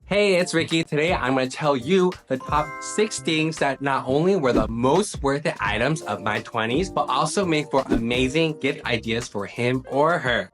Hey, it's Ricky. Today I'm going to tell you the top 6 things that not only were the most worth it items of my 20s, but also make for amazing gift ideas for him or her.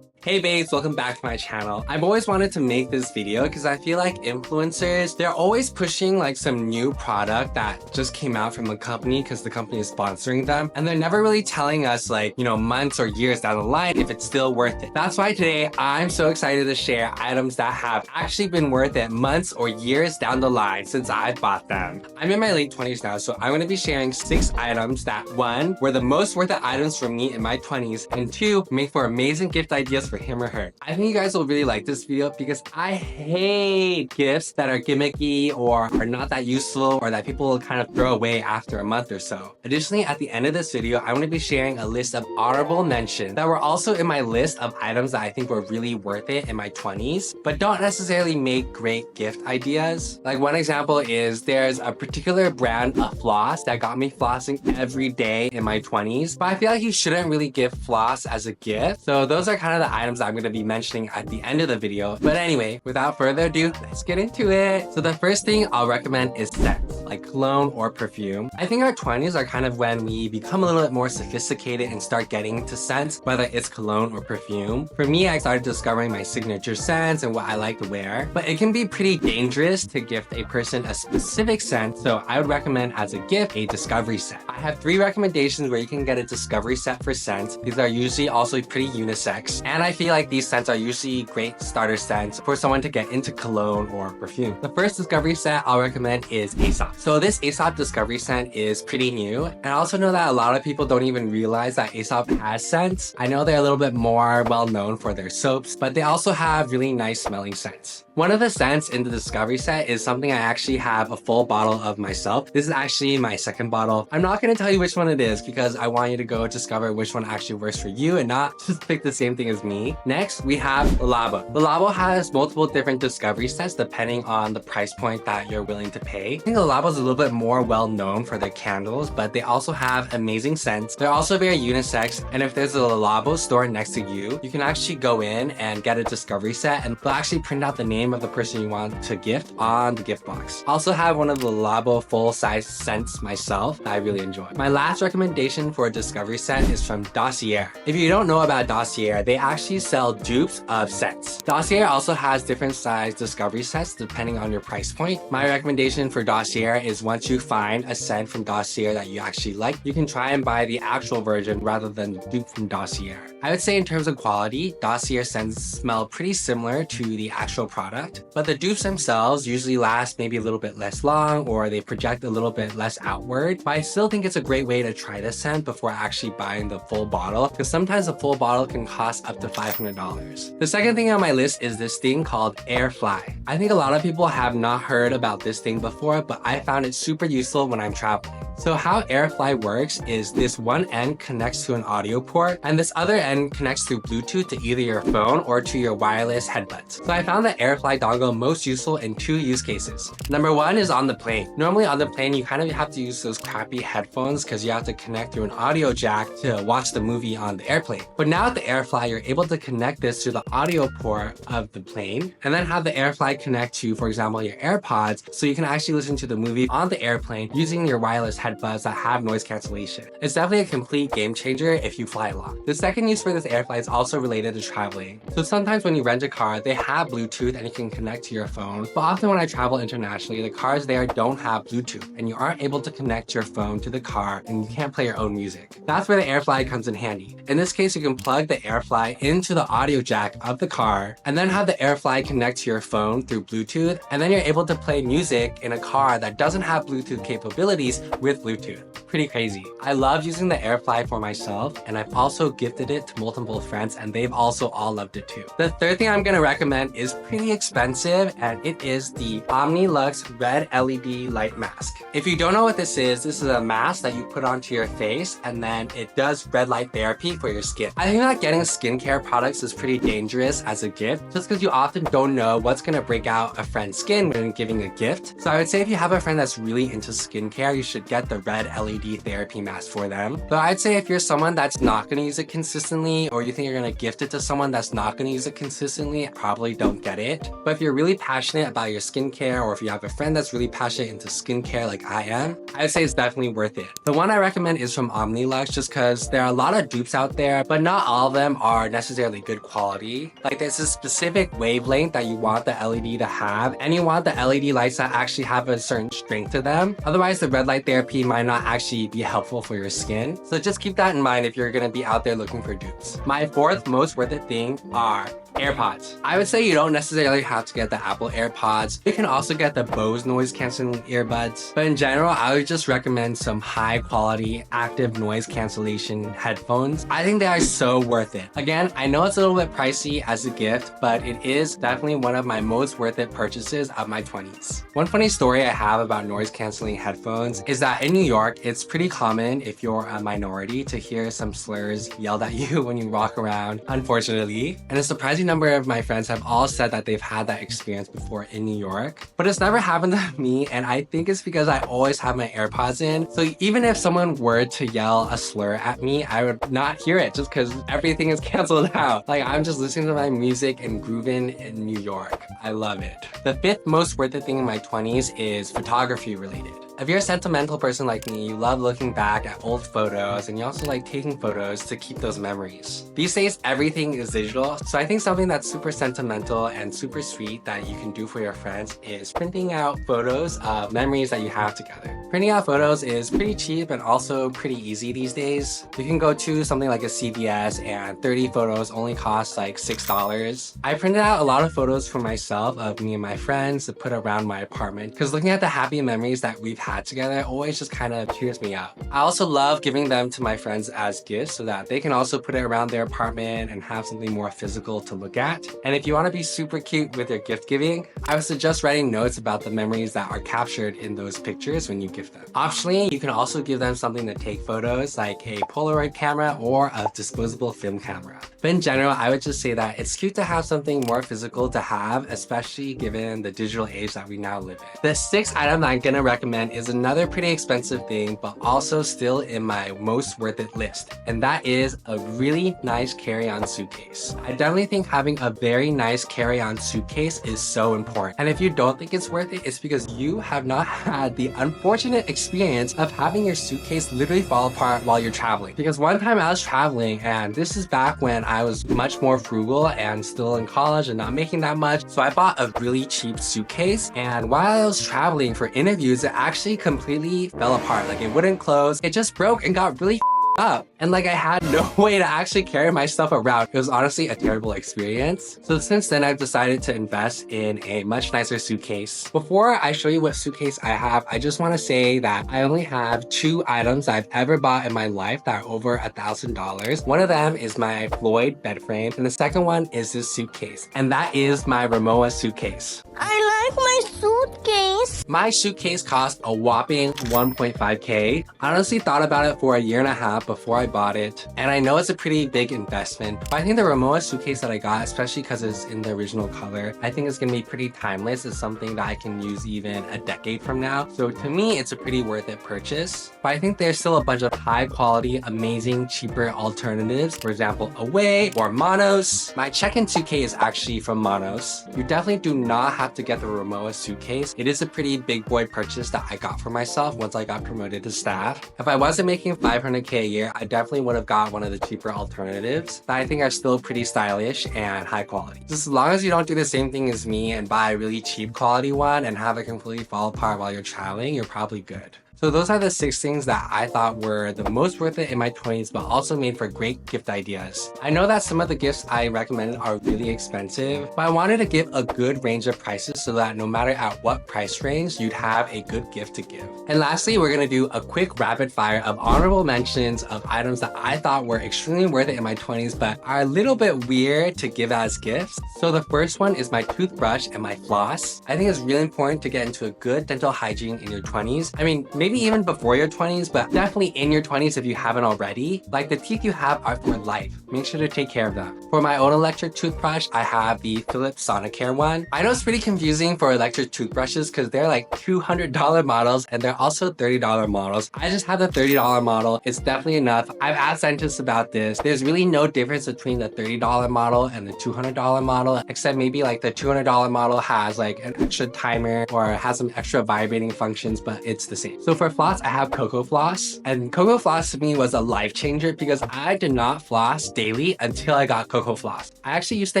Hey babes, welcome back to my channel. I've always wanted to make this video because I feel like influencers, they're always pushing like some new product that just came out from a company because the company is sponsoring them. And they're never really telling us like, months or years down the line if it's still worth it. That's why today I'm so excited to share items that have actually been worth it months or years down the line since I bought them. I'm in my late 20s now, so I'm going to be sharing 6 items that 1, were the most worth it items for me in my 20s, and 2, make for amazing gift ideas for him or her. I think you guys will really like this video because I hate gifts that are gimmicky or are not that useful or that people will kind of throw away after a month or so. Additionally, at the end of this video, I'm going to be sharing a list of honorable mentions that were also in my list of items that I think were really worth it in my 20s, but don't necessarily make great gift ideas. Like one example is there's a particular brand of floss that got me flossing every day in my 20s, but I feel like you shouldn't really give floss as a gift. So those are kind of the items that I'm going to be mentioning at the end of the video. But anyway, without further ado, let's get into it. So the first thing I'll recommend is scents, like cologne or perfume. I think our 20s are kind of when we become a little bit more sophisticated and start getting into scents, whether it's cologne or perfume. For me, I started discovering my signature scents and what I like to wear, but it can be pretty dangerous to gift a person a specific scent, so I would recommend as a gift a discovery set. I have 3 recommendations where you can get a discovery set for scents. These are usually also pretty unisex, and I feel like these scents are usually great starter scents for someone to get into cologne or perfume. The first discovery set I'll recommend is Aesop. So this Aesop discovery scent is pretty new, and I also know that a lot of people don't even realize that Aesop has scents. I know they're a little bit more well known for their soaps, but they also have really nice smelling scents. One of the scents in the discovery set is something I actually have a full bottle of myself. This is actually my second bottle. I'm not going to tell you which one it is because I want you to go discover which one actually works for you and not just pick the same thing as me. Next, we have Le Labo. Le Labo has multiple different discovery sets depending on the price point that you're willing to pay. I think Le Labo is a little bit more well known for their candles, but they also have amazing scents. They're also very unisex, and if there's a Le Labo store next to you, you can actually go in and get a discovery set and they'll actually print out the name of the person you want to gift on the gift box. I also have one of the Le Labo full-size scents myself that I really enjoy. My last recommendation for a discovery set is from Dossier. If you don't know about Dossier, they actually sell dupes of scents. Dossier also has different size discovery sets depending on your price point. My recommendation for Dossier is once you find a scent from Dossier that you actually like, you can try and buy the actual version rather than the dupe from Dossier. I would say in terms of quality, Dossier scents smell pretty similar to the actual product, but the dupes themselves usually last maybe a little bit less long or they project a little bit less outward, but I still think it's a great way to try this scent before actually buying the full bottle because sometimes a full bottle can cost up to $500. The second thing on my list is this thing called Airfly. I think a lot of people have not heard about this thing before, but I found it super useful when I'm traveling. So how Airfly works is this one end connects to an audio port and this other end connects through Bluetooth to either your phone or to your wireless headbuds. So I found the Airfly dongle most useful in 2 use cases. Number 1 is on the plane. Normally on the plane, you kind of have to use those crappy headphones because you have to connect through an audio jack to watch the movie on the airplane. But now with the Airfly, you're able to connect this to the audio port of the plane and then have the Airfly connect to, for example, your AirPods so you can actually listen to the movie on the airplane using your wireless headbuds that have noise cancellation. It's definitely a complete game changer if you fly a lot. The second use for this Airfly is also related to traveling. So sometimes when you rent a car, they have Bluetooth and you can connect to your phone, but often when I travel internationally, the cars there don't have Bluetooth and you aren't able to connect your phone to the car and you can't play your own music. That's where the Airfly comes in handy. In this case, you can plug the Airfly into the audio jack of the car and then have the Airfly connect to your phone through Bluetooth, and then you're able to play music in a car that doesn't have Bluetooth capabilities with Bluetooth. Pretty crazy. I love using the Airfly for myself, and I've also gifted it to multiple friends and they've also all loved it too. The third thing I'm going to recommend is pretty expensive, and it is the OmniLux Red LED Light Mask. If you don't know what this is a mask that you put onto your face and then it does red light therapy for your skin. I think that getting skincare products is pretty dangerous as a gift just because you often don't know what's going to break out a friend's skin when giving a gift. So I would say if you have a friend that's really into skincare, you should get the Red LED LED therapy mask for them. But I'd say if you're someone that's not going to use it consistently, or you think you're going to gift it to someone that's not going to use it consistently, probably don't get it. But if you're really passionate about your skincare, or if you have a friend that's really passionate into skincare like I am, I'd say it's definitely worth it. The one I recommend is from Omnilux, just because there are a lot of dupes out there, but not all of them are necessarily good quality. Like there's a specific wavelength that you want the LED to have, and you want the LED lights that actually have a certain strength to them. Otherwise, the red light therapy might not actually be helpful for your skin. So just keep that in mind if you're gonna be out there looking for dupes. My fourth most worth it thing are AirPods. I would say you don't necessarily have to get the Apple AirPods. You can also get the Bose noise canceling earbuds. But in general, I would just recommend some high quality active noise cancellation headphones. I think they are so worth it. Again, I know it's a little bit pricey as a gift, but it is definitely one of my most worth it purchases of my 20s. One funny story I have about noise canceling headphones is that in New York, it's pretty common if you're a minority to hear some slurs yelled at you when you walk around, unfortunately. And a surprising number of my friends have all said that they've had that experience before in New York, but it's never happened to me, and I think it's because I always have my AirPods in. So even if someone were to yell a slur at me, I would not hear it just because everything is canceled out. Like I'm just listening to my music and grooving in New York. I love it. The fifth most worth it thing in my 20s is photography related. If you're a sentimental person like me, you love looking back at old photos, and you also like taking photos to keep those memories. These days, everything is digital, so I think something that's super sentimental and super sweet that you can do for your friends is printing out photos of memories that you have together. Printing out photos is pretty cheap and also pretty easy these days. You can go to something like a CVS and 30 photos only cost like $6. I printed out a lot of photos for myself of me and my friends to put around my apartment, because looking at the happy memories that we've had together always just kind of cheers me up. I also love giving them to my friends as gifts so that they can also put it around their apartment and have something more physical to look at. And if you want to be super cute with your gift giving, I would suggest writing notes about the memories that are captured in those pictures when you gift them. Optionally, you can also give them something to take photos like a Polaroid camera or a disposable film camera. But in general, I would just say that it's cute to have something more physical to have, especially given the digital age that we now live in. The sixth item that I'm gonna recommend is another pretty expensive thing, but also still in my most worth it list. And that is a really nice carry-on suitcase. I definitely think having a very nice carry-on suitcase is so important. And if you don't think it's worth it, it's because you have not had the unfortunate experience of having your suitcase literally fall apart while you're traveling. Because one time I was traveling, and this is back when I was much more frugal and still in college and not making that much. So I bought a really cheap suitcase, and while I was traveling for interviews, it actually completely fell apart. Like it wouldn't close. It just broke and got really up, and like I had no way to actually carry my stuff around. It was honestly a terrible experience. So since then, I've decided to invest in a much nicer suitcase. Before I show you what suitcase I have, I just want to say that I only have 2 items I've ever bought in my life that are over $1,000. One of them is my Floyd bed frame, and the second one is this suitcase, and that is my Rimowa suitcase. I like my suitcase. My suitcase cost a whopping 1.5K. I honestly thought about it for a year and a half before I bought it, and I know it's a pretty big investment, but I think the Rimowa suitcase that I got, especially because it's in the original color, I think it's gonna be pretty timeless. It's something that I can use even a decade from now. So to me, it's a pretty worth it purchase. But I think there's still a bunch of high quality, amazing, cheaper alternatives. For example, Away or Monos. My check-in suitcase is actually from Monos. You definitely do not have to get the Rimowa suitcase. It is a pretty big boy purchase that I got for myself once I got promoted to staff. If I wasn't making 500K a year, I definitely would have got one of the cheaper alternatives that I think are still pretty stylish and high quality. Just as long as you don't do the same thing as me and buy a really cheap quality one and have it completely fall apart while you're traveling, you're probably good. So those are the 6 things that I thought were the most worth it in my 20s, but also made for great gift ideas. I know that some of the gifts I recommended are really expensive, but I wanted to give a good range of prices so that no matter at what price range, you'd have a good gift to give. And lastly, we're gonna do a quick rapid fire of honorable mentions of items that I thought were extremely worth it in my 20s, but are a little bit weird to give as gifts. So the first one is my toothbrush and my floss. I think it's really important to get into a good dental hygiene in your 20s. I mean, maybe maybe even before your 20s, but definitely in your 20s if you haven't already. Like, the teeth you have are for life. Make sure to take care of them. For my own electric toothbrush, I have the Philips Sonicare one. I know it's pretty confusing for electric toothbrushes because they're like $200 models and they're also $30 models. I just have the $30 model. It's definitely enough. I've asked dentists about this. There's really no difference between the $30 model and the $200 model, except maybe like the $200 model has like an extra timer or has some extra vibrating functions, but it's the same. So for floss, I have Coco Floss, and Coco Floss to me was a life changer because I did not floss daily until I got Coco Floss. I actually used to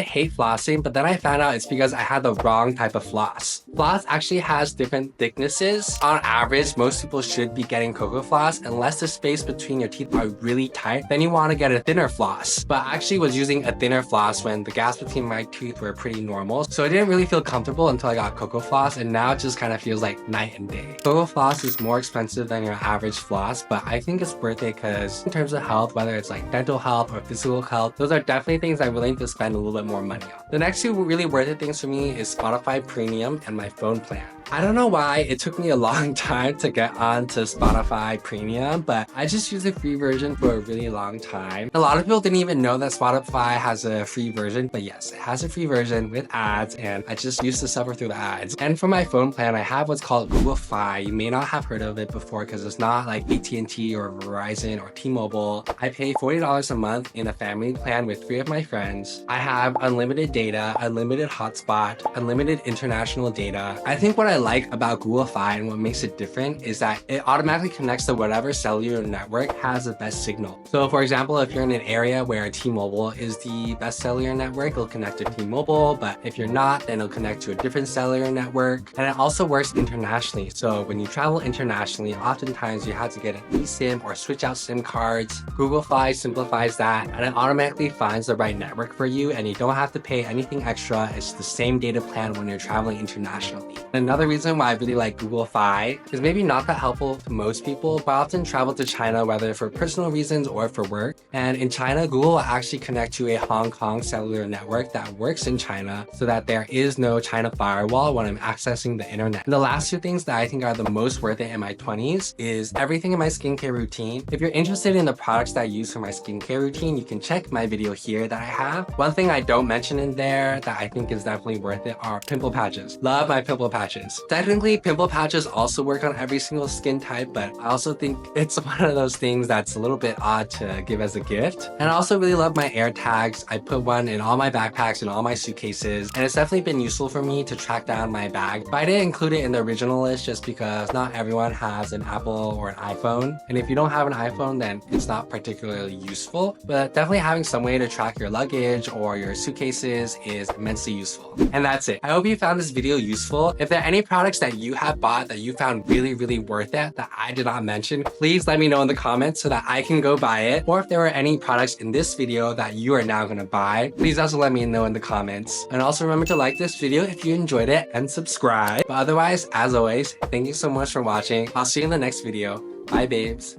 hate flossing, but then I found out it's because I had the wrong type of floss. Floss actually has different thicknesses. On average, most people should be getting Coco Floss. Unless the space between your teeth are really tight, then you want to get a thinner floss. But I actually was using a thinner floss when the gaps between my teeth were pretty normal, so I didn't really feel comfortable until I got Coco Floss, and now it just kind of feels like night and day. Coco Floss is more expensive than your average floss, but I think it's worth it because in terms of health, whether it's like dental health or physical health, those are definitely things I'm willing to spend a little bit more money on. The next two really worth it things for me is Spotify Premium and my phone plan. I don't know why it took me a long time to get onto Spotify Premium, but I just used the free version for a really long time. A lot of people didn't even know that Spotify has a free version, but yes, it has a free version with ads, and I just used to suffer through the ads. And for my phone plan, I have what's called Google Fi. You may not have heard of it before because it's not like AT&T or Verizon or T-Mobile. I pay $40 a month in a family plan with 3 of my friends. I have unlimited data, unlimited hotspot, unlimited international data. I think what I like about Google Fi and what makes it different is that it automatically connects to whatever cellular network has the best signal. So for example, if you're in an area where T-Mobile is the best cellular network, it'll connect to T-Mobile, but if you're not, then it'll connect to a different cellular network. And it also works internationally. So when you travel internationally, oftentimes you have to get an eSIM or switch out SIM cards. Google Fi simplifies that, and it automatically finds the right network for you, and you don't have to pay anything extra. It's the same data plan when you're traveling internationally. Another reason why I really like Google Fi is maybe not that helpful to most people, but I often travel to China, whether for personal reasons or for work. And in China, Google will actually connect to a Hong Kong cellular network that works in China so that there is no China firewall when I'm accessing the internet. And the last two things that I think are the most worth it in my 20s is everything in my skincare routine. If you're interested in the products that I use for my skincare routine, you can check my video here that I have. One thing I don't mention in there that I think is definitely worth it are pimple patches. Love my pimple patches. Technically, pimple patches also work on every single skin type, but I also think it's one of those things that's a little bit odd to give as a gift. And I also really love my AirTags. I put one in all my backpacks and all my suitcases, and it's definitely been useful for me to track down my bag. But I didn't include it in the original list just because not everyone has an Apple or an iPhone. And if you don't have an iPhone, then it's not particularly useful. But definitely having some way to track your luggage or your suitcases is immensely useful. And that's it. I hope you found this video useful. If there are any products that you have bought that you found really worth it that I did not mention, please let me know in the comments so that I can go buy it. Or if there were any products in this video that you are now gonna buy, please also let me know in the comments. And also remember to like this video if you enjoyed it and subscribe. But otherwise, as always, thank you so much for watching. I'll see you in the next video. Bye, babes.